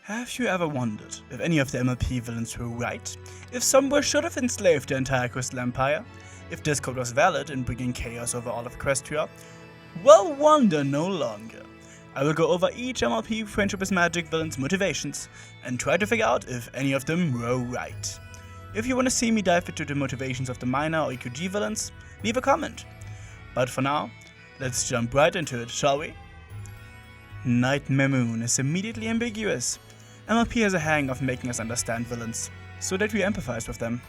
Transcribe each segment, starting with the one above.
Have you ever wondered if any of the MLP villains were right? If Sombra should have enslaved the entire Crystal Empire? If Discord was valid in bringing chaos over all of Equestria? Well, wonder no longer. I will go over each MLP Friendship is Magic villain's motivations and try to figure out if any of them were right. If you want to see me dive into the motivations of the minor or EQG villains, leave a comment. But for now, let's jump right into it, shall we? Nightmare Moon is immediately ambiguous. MLP has a hang of making us understand villains, so that we empathize with them.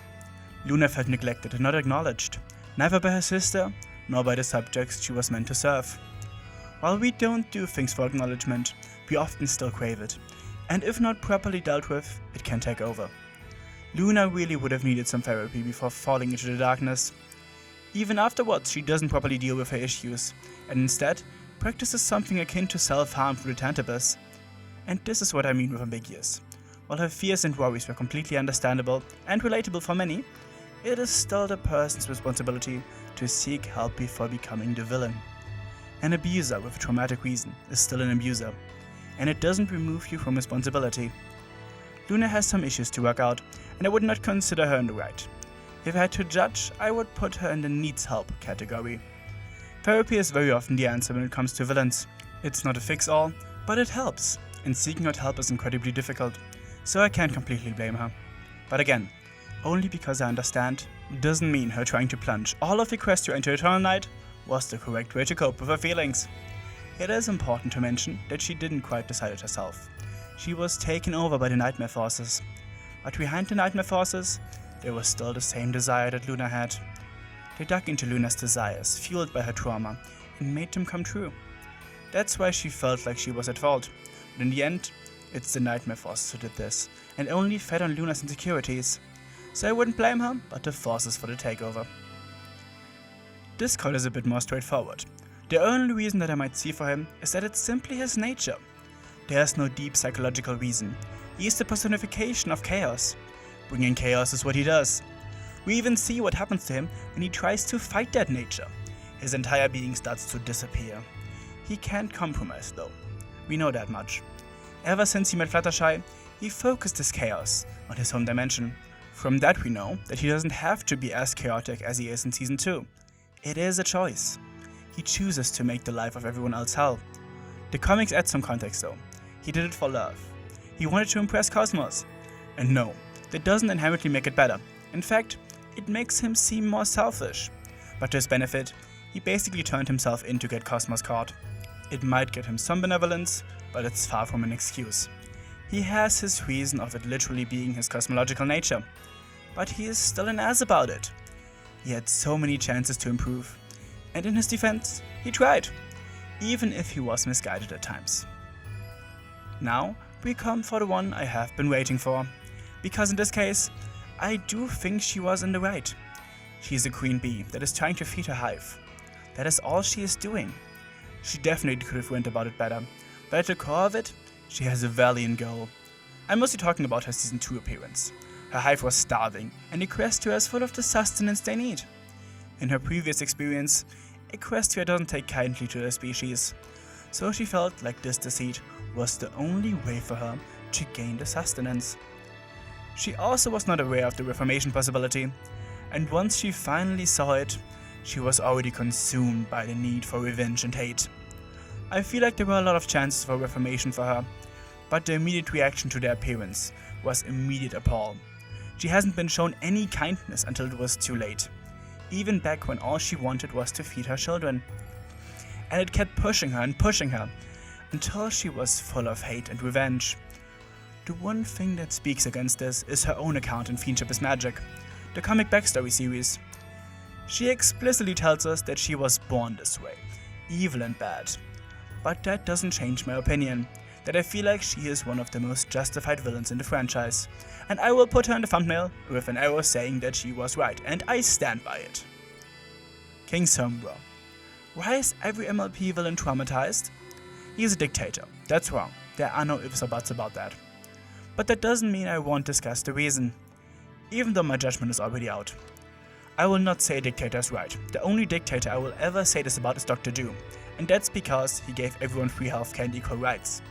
Luna felt neglected and not acknowledged, neither by her sister, nor by the subjects she was meant to serve. While we don't do things for acknowledgement, we often still crave it, and if not properly dealt with, it can take over. Luna really would have needed some therapy before falling into the darkness. Even afterwards, she doesn't properly deal with her issues, and instead practices something akin to self-harm through the Tantabus. And this is what I mean with ambiguous. While her fears and worries were completely understandable and relatable for many, it is still the person's responsibility to seek help before becoming the villain. An abuser with a traumatic reason is still an abuser, and it doesn't remove you from responsibility. Luna has some issues to work out, and I would not consider her in the right. If I had to judge, I would put her in the needs help category. Therapy is very often the answer when it comes to villains. It's not a fix-all, but it helps, and seeking out help is incredibly difficult, so I can't completely blame her. But again, only because I understand doesn't mean her trying to plunge all of Equestria into eternal night was the correct way to cope with her feelings. It is important to mention that she didn't quite decide it herself. She was taken over by the Nightmare Forces. But behind the Nightmare Forces, there was still the same desire that Luna had. They dug into Luna's desires, fueled by her trauma, and made them come true. That's why she felt like she was at fault. But in the end, it's the Nightmare Forces who did this, and only fed on Luna's insecurities. So I wouldn't blame her, but the forces for the takeover. Discord is a bit more straightforward. The only reason that I might see for him is that it's simply his nature. There's no deep psychological reason. He is the personification of chaos. Bringing chaos is what he does. We even see what happens to him when he tries to fight that nature. His entire being starts to disappear. He can't compromise though. We know that much. Ever since he met Fluttershy, he focused his chaos on his home dimension. From that we know that he doesn't have to be as chaotic as he is in Season 2. It is a choice. He chooses to make the life of everyone else hell. The comics add some context though. He did it for love. He wanted to impress Cosmos. And no, that doesn't inherently make it better. In fact, it makes him seem more selfish. But to his benefit, he basically turned himself in to get Cosmos caught. It might get him some benevolence, but it's far from an excuse. He has his reason of it literally being his cosmological nature. But he is still an ass about it. He had so many chances to improve. And in his defense, he tried. Even if he was misguided at times. Now, we come for the one I have been waiting for. Because in this case, I do think she was in the right. She is a queen bee that is trying to feed her hive. That is all she is doing. She definitely could have went about it better, but at the core of it, she has a valiant goal. I'm mostly talking about her Season 2 appearance. Her hive was starving, and Equestria is full of the sustenance they need. In her previous experience, Equestria doesn't take kindly to their species, so she felt like this deceit was the only way for her to gain the sustenance. She also was not aware of the reformation possibility, and once she finally saw it, she was already consumed by the need for revenge and hate. I feel like there were a lot of chances for reformation for her, but the immediate reaction to their appearance was immediate appall. She hasn't been shown any kindness until it was too late, even back when all she wanted was to feed her children. And it kept pushing her and pushing her, until she was full of hate and revenge. The one thing that speaks against this is her own account in Friendship is Magic, the comic backstory series. She explicitly tells us that she was born this way, evil and bad. But that doesn't change my opinion, that I feel like she is one of the most justified villains in the franchise, and I will put her in the thumbnail with an arrow saying that she was right, and I stand by it. King Sombra. Why is every MLP villain traumatized? He is a dictator, that's wrong, there are no ifs or buts about that. But that doesn't mean I won't discuss the reason, even though my judgment is already out. I will not say a dictator is right. The only dictator I will ever say this about is Dr. Doom, and that's because he gave everyone free healthcare and equal rights.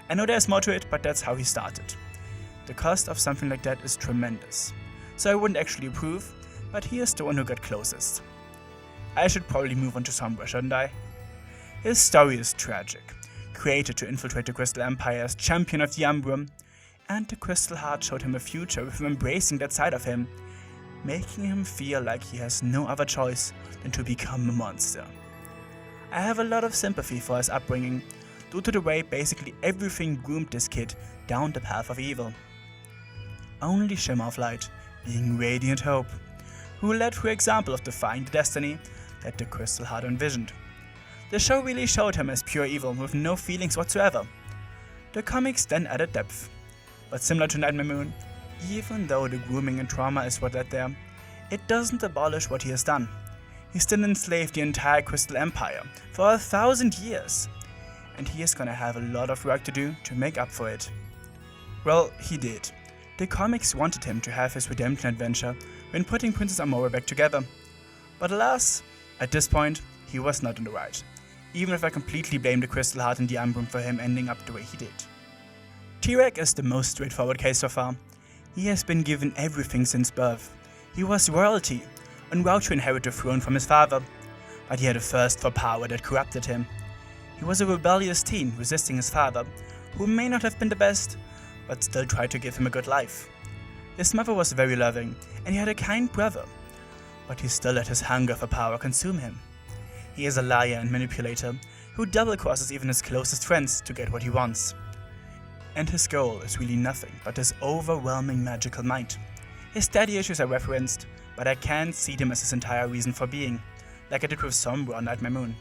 I know there's more to it, but that's how he started. The cost of something like that is tremendous, so I wouldn't actually approve, but he is the one who got closest. I should probably move on to Sombra, shouldn't I? His story is tragic. Created to infiltrate the Crystal Empire as champion of the Umbrum, and the Crystal Heart showed him a future with him embracing that side of him, making him feel like he has no other choice than to become a monster. I have a lot of sympathy for his upbringing, due to the way basically everything groomed this kid down the path of evil. Only Shimmer of Light, being Radiant Hope, who led through example of defying the destiny that the Crystal Heart envisioned. The show really showed him as pure evil with no feelings whatsoever. The comics then added depth. But similar to Nightmare Moon, even though the grooming and trauma is what led there, it doesn't abolish what he has done. He still enslaved the entire Crystal Empire for 1,000 years, and he is gonna have a lot of work to do to make up for it. Well, he did. The comics wanted him to have his redemption adventure when putting Princess Amora back together. But alas, at this point, he was not in the right, even if I completely blame the Crystal Heart and the Umbrum for him ending up the way he did. Tirek is the most straightforward case so far. He has been given everything since birth. He was royalty, en route to inherit the throne from his father, but he had a thirst for power that corrupted him. He was a rebellious teen resisting his father, who may not have been the best, but still tried to give him a good life. His mother was very loving, and he had a kind brother, but he still let his hunger for power consume him. He is a liar and manipulator, who double-crosses even his closest friends to get what he wants. And his goal is really nothing but his overwhelming magical might. His daddy issues are referenced, but I can't see them as his entire reason for being, like I did with Sombra or Nightmare Moon.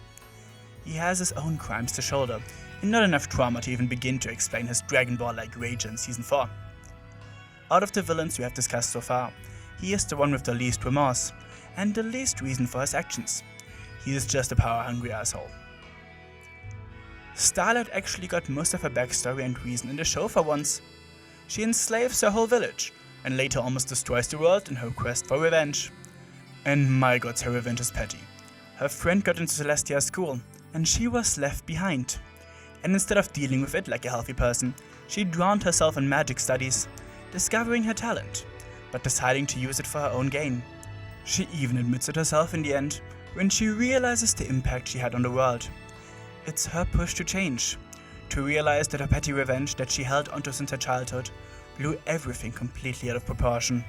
He has his own crimes to shoulder, and not enough trauma to even begin to explain his Dragon Ball-like rage in Season 4. Out of the villains we have discussed so far, he is the one with the least remorse, and the least reason for his actions. He is just a power-hungry asshole. Starlight actually got most of her backstory and reason in the show for once. She enslaves her whole village, and later almost destroys the world in her quest for revenge. And my god, her revenge is petty. Her friend got into Celestia's school, and she was left behind. And instead of dealing with it like a healthy person, she drowned herself in magic studies, discovering her talent, but deciding to use it for her own gain. She even admits it herself in the end, when she realizes the impact she had on the world. It's her push to change, to realize that her petty revenge that she held onto since her childhood blew everything completely out of proportion.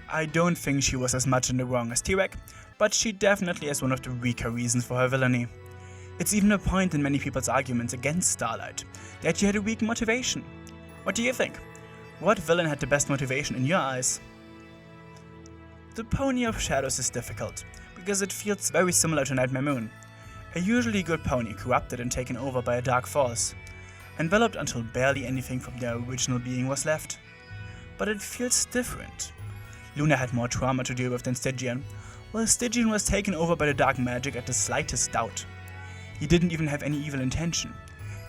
I don't think she was as much in the wrong as Tirek, but she definitely has one of the weaker reasons for her villainy. It's even a point in many people's arguments against Starlight, that she had a weak motivation. What do you think? What villain had the best motivation in your eyes? The Pony of Shadows is difficult, because it feels very similar to Nightmare Moon. A usually good pony corrupted and taken over by a dark force, enveloped until barely anything from their original being was left. But it feels different. Luna had more trauma to deal with than Stygian, while Stygian was taken over by the dark magic at the slightest doubt. He didn't even have any evil intention.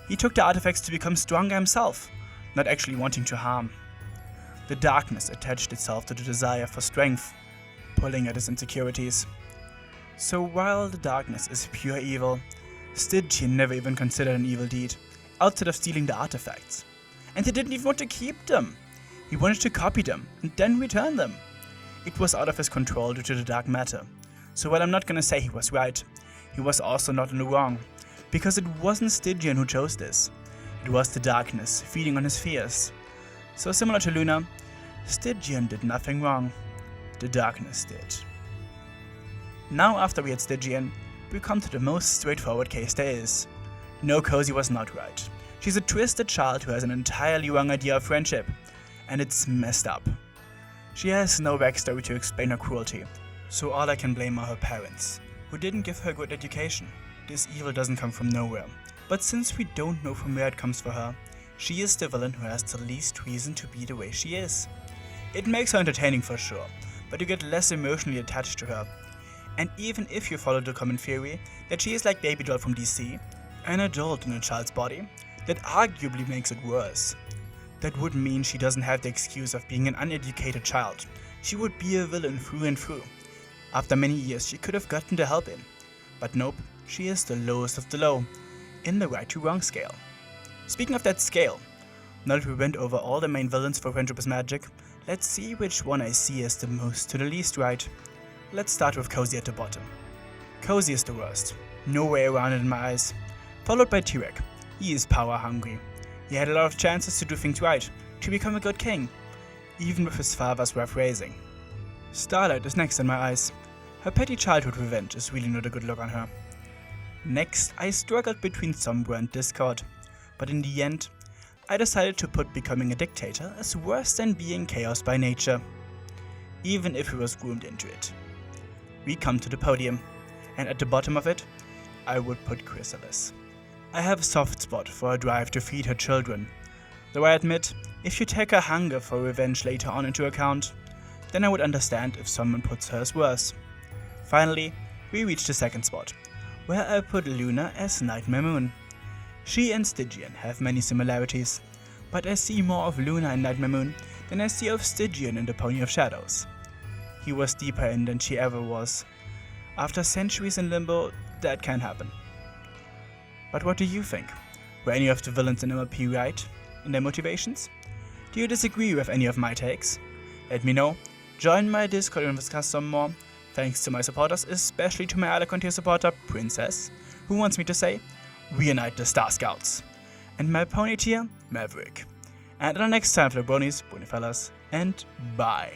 He took the artifacts to become stronger himself, not actually wanting to harm. The darkness attached itself to the desire for strength, pulling at his insecurities. So while the darkness is pure evil, Stygian never even considered an evil deed, outside of stealing the artifacts. And he didn't even want to keep them. He wanted to copy them, and then return them. It was out of his control due to the dark matter. So while I'm not gonna say he was right, he was also not in the wrong, because it wasn't Stygian who chose this. It was the darkness feeding on his fears. So similar to Luna, Stygian did nothing wrong. The darkness did. Now after we had Stygian, we come to the most straightforward case there is. No, Cozy was not right. She's a twisted child who has an entirely wrong idea of friendship, and it's messed up. She has no backstory to explain her cruelty, so all I can blame are her parents, who didn't give her a good education. This evil doesn't come from nowhere, but since we don't know from where it comes for her, she is the villain who has the least reason to be the way she is. It makes her entertaining for sure, but you get less emotionally attached to her. And even if you follow the common theory that she is like Baby Doll from DC, an adult in a child's body, that arguably makes it worse. That would mean she doesn't have the excuse of being an uneducated child. She would be a villain through and through. After many years she could have gotten the help in. But nope, she is the lowest of the low, in the right to wrong scale. Speaking of that scale, Now that we went over all the main villains for Friendship is Magic, let's see which one I see as the most to the least right. Let's start with Cozy at the bottom. Cozy is the worst, no way around it in my eyes. Followed by Tirek. He is power hungry. He had a lot of chances to do things right, to become a good king, even with his father's rough raising. Starlight is next in my eyes. Her petty childhood revenge is really not a good look on her. Next, I struggled between Sombra and Discord, but in the end, I decided to put becoming a dictator as worse than being chaos by nature, even if he was groomed into it. We come to the podium, and at the bottom of it, I would put Chrysalis. I have a soft spot for her drive to feed her children, though I admit, if you take her hunger for revenge later on into account, then I would understand if someone puts her as worse. Finally, we reach the second spot, where I put Luna as Nightmare Moon. She and Stygian have many similarities, but I see more of Luna in Nightmare Moon than I see of Stygian in the Pony of Shadows. He was deeper in than she ever was. After centuries in limbo, that can happen. But what do you think? Were any of the villains in MLP right in their motivations? Do you disagree with any of my takes? Let me know. Join my Discord and discuss some more. Thanks to my supporters, especially to my Alicorn Tier supporter, Princess, who wants me to say, reunite the Star Scouts. And my pony tier, Maverick. And until next time, for the bronies, fellas, and bye.